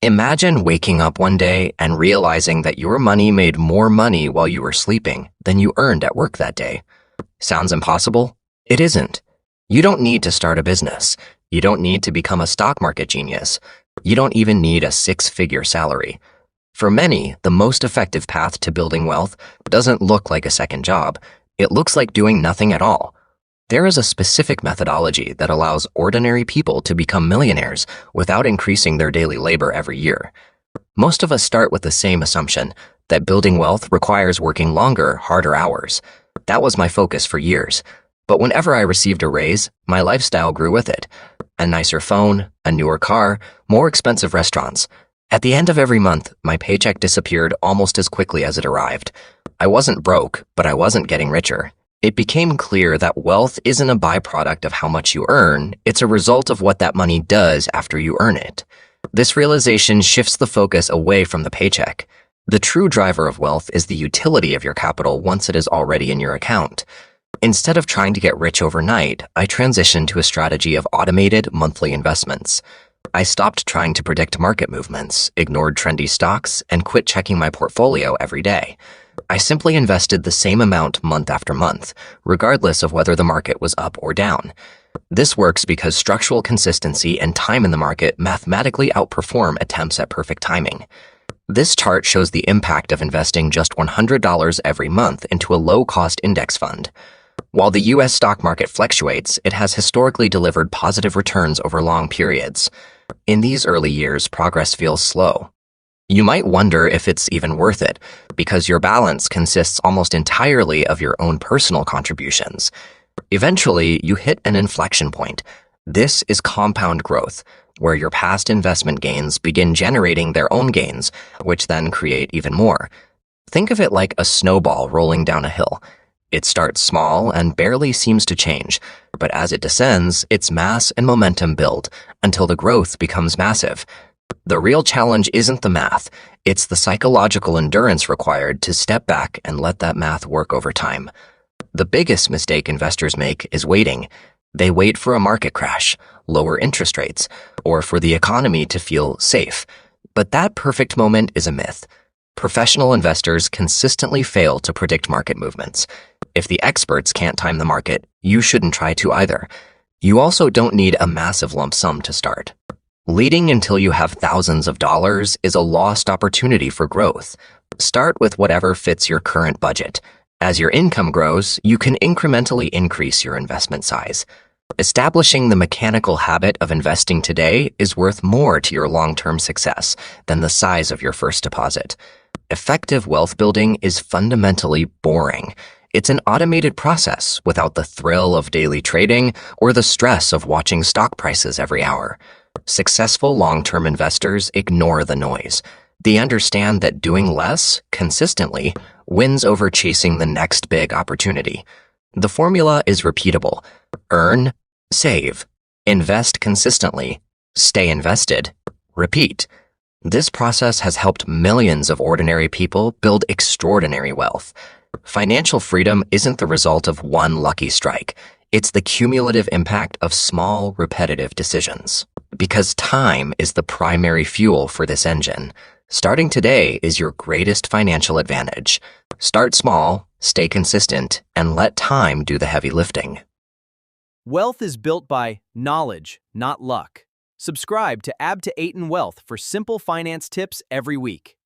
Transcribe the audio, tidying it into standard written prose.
Imagine waking up one day and realizing that your money made more money while you were sleeping than you earned at work that day. Sounds impossible? It isn't. You don't need to start a business. You don't need to become a stock market genius. You don't even need a six-figure salary. For many, the most effective path to building wealth doesn't look like a second job. It looks like doing nothing at all. There is a specific methodology that allows ordinary people to become millionaires without increasing their daily labor every year. Most of us start with the same assumption that building wealth requires working longer, harder hours. That was my focus for years. But whenever I received a raise, my lifestyle grew with it. A nicer phone, a newer car, more expensive restaurants. At the end of every month, my paycheck disappeared almost as quickly as it arrived. I wasn't broke, but I wasn't getting richer. It became clear that wealth isn't a byproduct of how much you earn, it's a result of what that money does after you earn it. This realization shifts the focus away from the paycheck. The true driver of wealth is the utility of your capital once it is already in your account. Instead of trying to get rich overnight, I transitioned to a strategy of automated monthly investments. I stopped trying to predict market movements, ignored trendy stocks, and quit checking my portfolio every day. I simply invested the same amount month after month, regardless of whether the market was up or down. This works because structural consistency and time in the market mathematically outperform attempts at perfect timing. This chart shows the impact of investing just $100 every month into a low-cost index fund. While the U.S. stock market fluctuates, it has historically delivered positive returns over long periods. In these early years, progress feels slow. You might wonder if it's even worth it, because your balance consists almost entirely of your own personal contributions. Eventually, you hit an inflection point. This is compound growth, where your past investment gains begin generating their own gains, which then create even more. Think of it like a snowball rolling down a hill. It starts small and barely seems to change, but as it descends, its mass and momentum build until the growth becomes massive. The real challenge isn't the math, it's the psychological endurance required to step back and let that math work over time. The biggest mistake investors make is waiting. They wait for a market crash, lower interest rates, or for the economy to feel safe. But that perfect moment is a myth. Professional investors consistently fail to predict market movements. If the experts can't time the market, you shouldn't try to either. You also don't need a massive lump sum to start. Leading until you have thousands of dollars is a lost opportunity for growth. Start with whatever fits your current budget. As your income grows, you can incrementally increase your investment size. Establishing the mechanical habit of investing today is worth more to your long-term success than the size of your first deposit. Effective wealth building is fundamentally boring. It's an automated process without the thrill of daily trading or the stress of watching stock prices every hour. Successful long-term investors ignore the noise. They understand that doing less, consistently, wins over chasing the next big opportunity. The formula is repeatable. Earn, save, invest consistently, stay invested, repeat. This process has helped millions of ordinary people build extraordinary wealth. Financial freedom isn't the result of one lucky strike. It's the cumulative impact of small, repetitive decisions. Because time is the primary fuel for this engine, starting today is your greatest financial advantage. Start small, stay consistent, and let time do the heavy lifting. Wealth is built by knowledge, not luck. Subscribe to Ab to Eight in Wealth for simple finance tips every week.